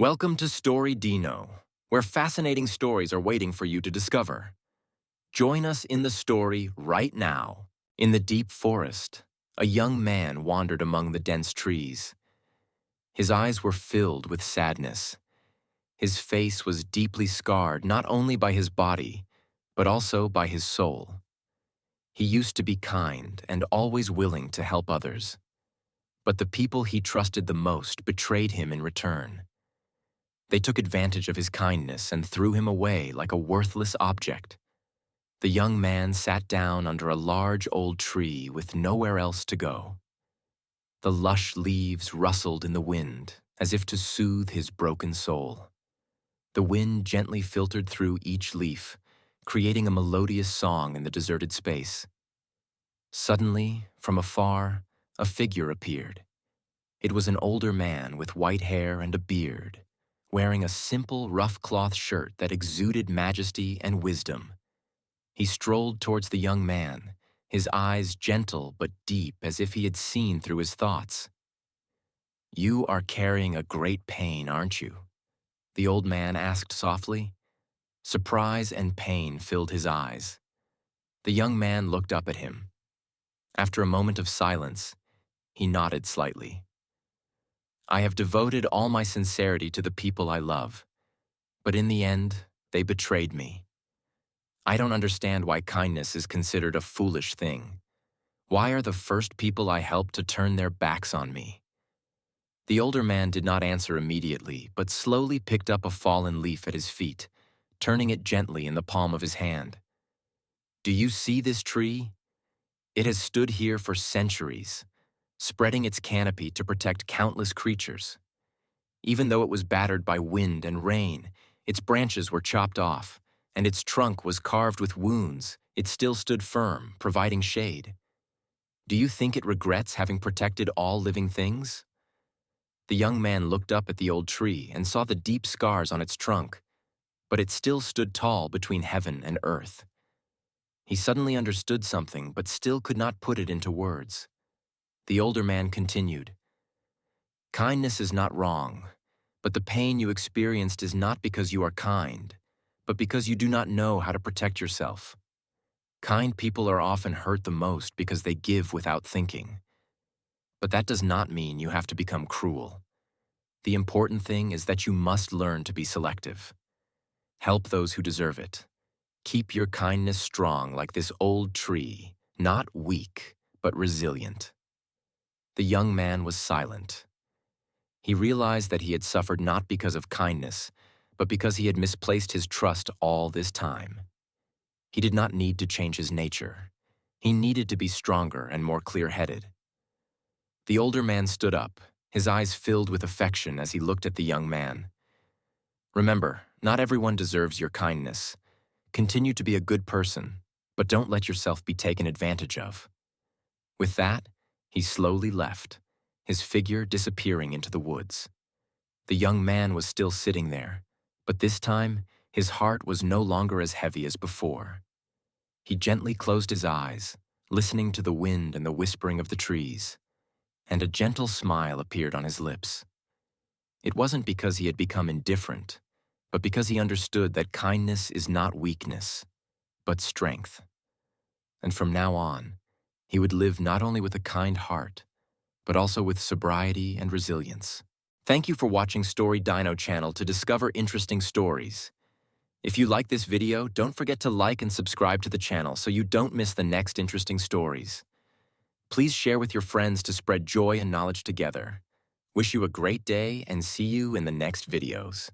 Welcome to Story Dino, where fascinating stories are waiting for you to discover. Join us in the story right now. In the deep forest, a young man wandered among the dense trees. His eyes were filled with sadness. His face was deeply scarred not only by his body, but also by his soul. He used to be kind and always willing to help others. But the people he trusted the most betrayed him in return. They took advantage of his kindness and threw him away like a worthless object. The young man sat down under a large old tree with nowhere else to go. The lush leaves rustled in the wind as if to soothe his broken soul. The wind gently filtered through each leaf, creating a melodious song in the deserted space. Suddenly, from afar, a figure appeared. It was an older man with white hair and a beard, wearing a simple rough cloth shirt that exuded majesty and wisdom. He strolled towards the young man, his eyes gentle but deep as if he had seen through his thoughts. "You are carrying a great pain, aren't you?" the old man asked softly. Surprise and pain filled his eyes. The young man looked up at him. After a moment of silence, he nodded slightly. "I have devoted all my sincerity to the people I love, but in the end, they betrayed me. I don't understand why kindness is considered a foolish thing. Why are the first people I help to turn their backs on me?" The older man did not answer immediately, but slowly picked up a fallen leaf at his feet, turning it gently in the palm of his hand. "Do you see this tree? It has stood here for centuries, spreading its canopy to protect countless creatures. Even though it was battered by wind and rain, its branches were chopped off, and its trunk was carved with wounds, it still stood firm, providing shade. Do you think it regrets having protected all living things?" The young man looked up at the old tree and saw the deep scars on its trunk, but it still stood tall between heaven and earth. He suddenly understood something, but still could not put it into words. The older man continued, "Kindness is not wrong, but the pain you experienced is not because you are kind, but because you do not know how to protect yourself. Kind people are often hurt the most because they give without thinking. But that does not mean you have to become cruel. The important thing is that you must learn to be selective. Help those who deserve it. Keep your kindness strong like this old tree, not weak, but resilient." The young man was silent. He realized that he had suffered not because of kindness, but because he had misplaced his trust all this time. He did not need to change his nature. He needed to be stronger and more clear-headed. The older man stood up, his eyes filled with affection as he looked at the young man. "Remember, not everyone deserves your kindness. Continue to be a good person, but don't let yourself be taken advantage of." With that, he slowly left, his figure disappearing into the woods. The young man was still sitting there, but this time, his heart was no longer as heavy as before. He gently closed his eyes, listening to the wind and the whispering of the trees, and a gentle smile appeared on his lips. It wasn't because he had become indifferent, but because he understood that kindness is not weakness, but strength. And from now on, he would live not only with a kind heart, but also with sobriety and resilience. Thank you for watching Story Dino channel to discover interesting stories. If you like this video, don't forget to like and subscribe to the channel so you don't miss the next interesting stories. Please share with your friends to spread joy and knowledge together. Wish you a great day and see you in the next videos.